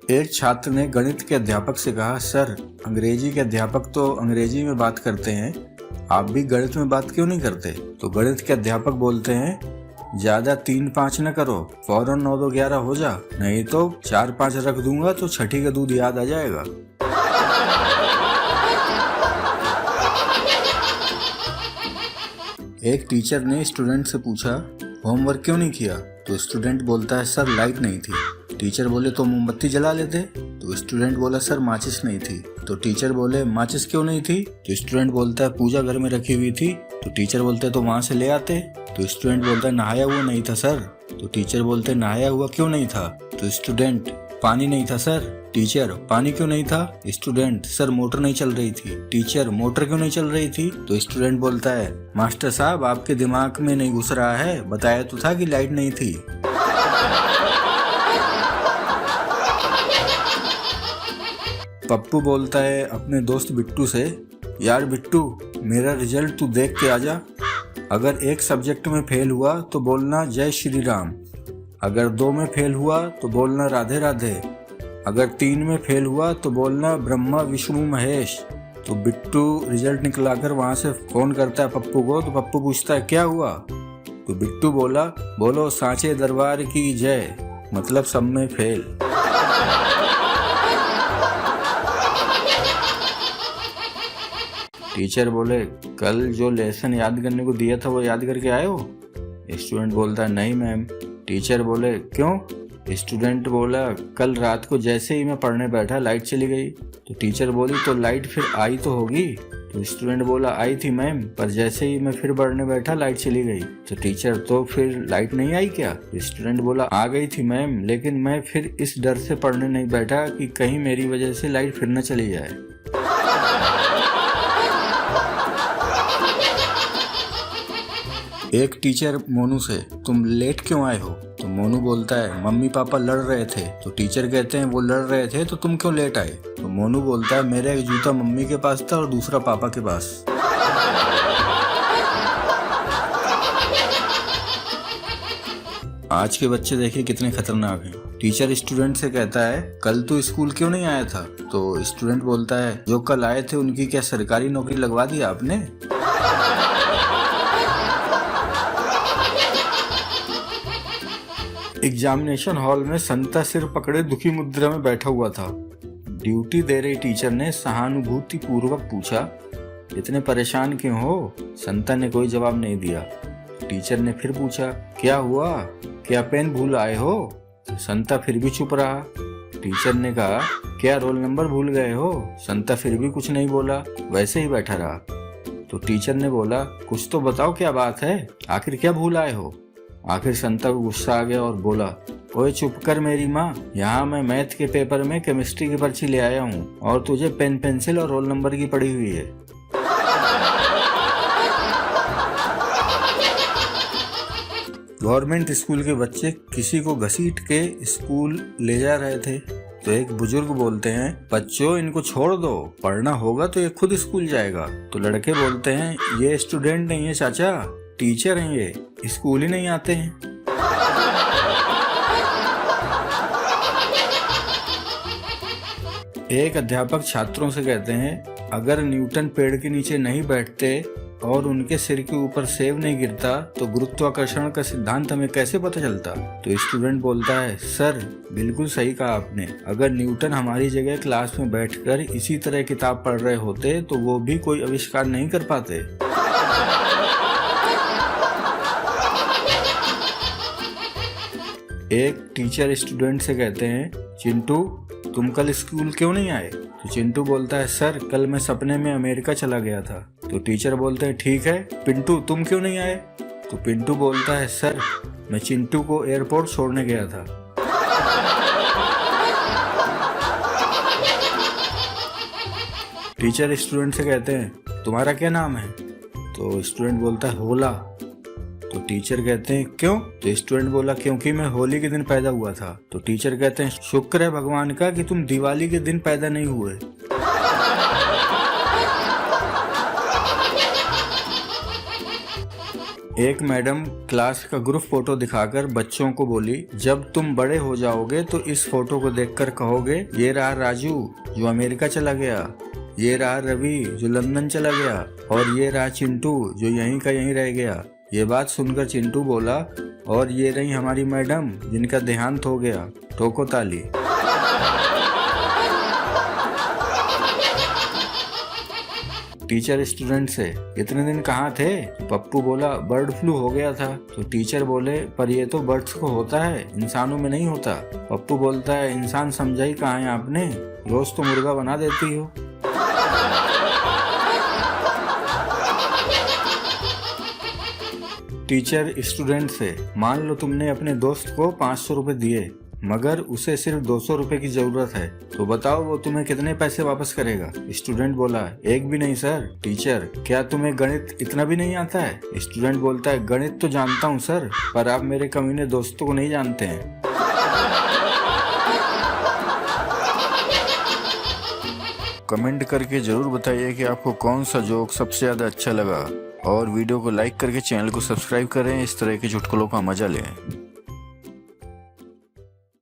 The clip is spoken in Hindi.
एक छात्र ने गणित के अध्यापक से कहा, सर अंग्रेजी के अध्यापक तो अंग्रेजी में बात करते हैं, आप भी गणित में बात क्यों नहीं करते? तो गणित के अध्यापक बोलते हैं, ज्यादा 3-5 न करो, फौरन 9-2-11 हो जा, नहीं तो 4-5 रख दूंगा तो छठी का दूध याद आ जाएगा। एक टीचर ने स्टूडेंट से पूछा, होमवर्क क्यों नहीं किया? तो स्टूडेंट बोलता है, सर लाइट नहीं थी। टीचर बोले, तो मोमबत्ती जला लेते। तो स्टूडेंट बोला, सर माचिस नहीं थी। तो टीचर बोले, माचिस क्यों नहीं थी? तो स्टूडेंट बोलता है, पूजा घर में रखी हुई थी। तो टीचर बोलते, तो वहां से ले आते। तो स्टूडेंट बोलता है, नहाया हुआ नहीं था सर। तो टीचर बोलते, नहाया हुआ क्यों नहीं था? तो स्टूडेंट, पानी नहीं था सर। टीचर, पानी क्यों नहीं था? स्टूडेंट, सर मोटर नहीं चल रही थी। टीचर, मोटर क्यों नहीं चल रही थी? तो स्टूडेंट बोलता है, मास्टर साहब आपके दिमाग में नहीं घुस रहा है, बताया तो था कि लाइट नहीं थी। पप्पू बोलता है अपने दोस्त बिट्टू से, यार बिट्टू मेरा रिजल्ट तू देख के आजा। अगर एक सब्जेक्ट में फेल हुआ तो बोलना जय श्री राम, अगर 2 में फेल हुआ तो बोलना राधे राधे, अगर 3 में फेल हुआ तो बोलना ब्रह्मा विष्णु महेश। तो बिट्टू रिजल्ट निकलाकर वहां से फोन करता है पप्पू को। तो पप्पू पूछता है, क्या हुआ? तो बिट्टू बोला, बोलो सांचे दरबार की जय, मतलब सब में फेल। टीचर बोले, कल जो लेसन याद करने को दिया था वो याद करके आए हो? स्टूडेंट बोलता है, नहीं मैम। टीचर बोले, क्यों? स्टूडेंट बोला, कल रात को जैसे ही मैं पढ़ने बैठा लाइट चली गई। तो टीचर बोली, तो लाइट फिर आई तो होगी? तो स्टूडेंट बोला, आई थी मैम, पर जैसे ही मैं फिर पढ़ने बैठा लाइट चली गई। तो टीचर, तो फिर लाइट नहीं आई क्या? तो स्टूडेंट बोला, आ गई थी मैम, लेकिन मैं फिर इस डर से पढ़ने नहीं बैठा कि कहीं मेरी वजह से लाइट फिर न चली जाए। एक टीचर मोनू से, तुम लेट क्यों आए हो? तो मोनू बोलता है, मम्मी पापा लड़ रहे थे। तो टीचर कहते हैं, वो लड़ रहे थे तो तुम क्यों लेट आए? तो मोनू बोलता है, मेरा एक जूता मम्मी के पास था और दूसरा पापा के पास। आज के बच्चे देखिए कितने खतरनाक हैं। टीचर स्टूडेंट से कहता है, कल तू स्कूल क्यों नहीं आया था? तो स्टूडेंट बोलता है, जो कल आए थे उनकी क्या सरकारी नौकरी लगवा दी आपने? एग्जामिनेशन हॉल में संता सिर पकड़े दुखी मुद्रा में बैठा हुआ था। ड्यूटी दे रही टीचर ने सहानुभूति पूर्वक पूछा, इतने परेशान क्यों हो? संता ने कोई जवाब नहीं दिया। टीचर ने फिर पूछा, क्या हुआ, क्या पेन भूल आए हो? संता फिर भी चुप रहा। टीचर ने कहा, क्या रोल नंबर भूल गए हो? संता फिर भी कुछ नहीं बोला, वैसे ही बैठा रहा। तो टीचर ने बोला, कुछ तो बताओ क्या बात है, आखिर क्या भूल आए हो? आखिर संता को गुस्सा आ गया और बोला, ओए चुप कर मेरी माँ, यहाँ मैं मैथ के पेपर में केमिस्ट्री की पर्ची ले आया हूँ और तुझे पेन पेंसिल और रोल नंबर की पड़ी हुई है। गवर्नमेंट स्कूल के बच्चे किसी को घसीट के स्कूल ले जा रहे थे। तो एक बुजुर्ग बोलते हैं, बच्चों इनको छोड़ दो, पढ़ना होगा तो ये खुद स्कूल जाएगा। तो लड़के बोलते हैं, ये स्टूडेंट नहीं है चाचा, टीचर हैं, ये स्कूल ही नहीं आते हैं। एक अध्यापक छात्रों से कहते हैं, अगर न्यूटन पेड़ के नीचे नहीं बैठते और उनके सिर के ऊपर सेब नहीं गिरता तो गुरुत्वाकर्षण का सिद्धांत हमें कैसे पता चलता? तो स्टूडेंट बोलता है, सर बिल्कुल सही कहा आपने, अगर न्यूटन हमारी जगह क्लास में बैठकर इसी तरह किताब पढ़ रहे होते तो वो भी कोई आविष्कार नहीं कर पाते। एक टीचर स्टूडेंट से कहते हैं, चिंटू तुम कल स्कूल क्यों नहीं आए? तो चिंटू बोलता है, सर कल मैं सपने में अमेरिका चला गया था। तो टीचर बोलते हैं, ठीक है पिंटू तुम क्यों नहीं आए? तो पिंटू बोलता है, सर मैं चिंटू को एयरपोर्ट छोड़ने गया था। टीचर स्टूडेंट से कहते हैं, तुम्हारा क्या नाम है? तो स्टूडेंट बोलता है, होला। तो टीचर कहते हैं, क्यों? तो स्टूडेंट बोला, क्योंकि मैं होली के दिन पैदा हुआ था। तो टीचर कहते हैं, शुक्र है भगवान का कि तुम दिवाली के दिन पैदा नहीं हुए। एक मैडम क्लास का ग्रुप फोटो दिखाकर बच्चों को बोली, जब तुम बड़े हो जाओगे तो इस फोटो को देखकर कहोगे, ये रहा राजू जो अमेरिका चला गया, ये रहा रवि जो लंदन चला गया, और ये रहा चिंटू जो यहीं का यहीं रह गया। ये बात सुनकर चिंटू बोला, और ये रही हमारी मैडम जिनका देहांत हो गया। ठोको ताली। टीचर स्टूडेंट से, इतने दिन कहाँ थे? पप्पू बोला, बर्ड फ्लू हो गया था। तो टीचर बोले, पर ये तो बर्ड्स को होता है, इंसानों में नहीं होता। पप्पू बोलता है, इंसान समझा ही कहाँ है आपने, रोज तो मुर्गा बना देती हो। टीचर स्टूडेंट से, मान लो तुमने अपने दोस्त को 500 रुपए दिए, मगर उसे सिर्फ 200 रुपए की जरूरत है, तो बताओ वो तुम्हें कितने पैसे वापस करेगा? स्टूडेंट बोला, एक भी नहीं सर। टीचर, क्या तुम्हें गणित इतना भी नहीं आता है? स्टूडेंट बोलता है, गणित तो जानता हूँ सर, पर आप मेरे कमीने दोस्तों को नहीं जानते हैं। कमेंट करके जरूर बताइए कि आपको कौन सा जोक सबसे ज्यादा अच्छा लगा, और वीडियो को लाइक करके चैनल को सब्सक्राइब करें इस तरह के चुटकुलों का मजा लें।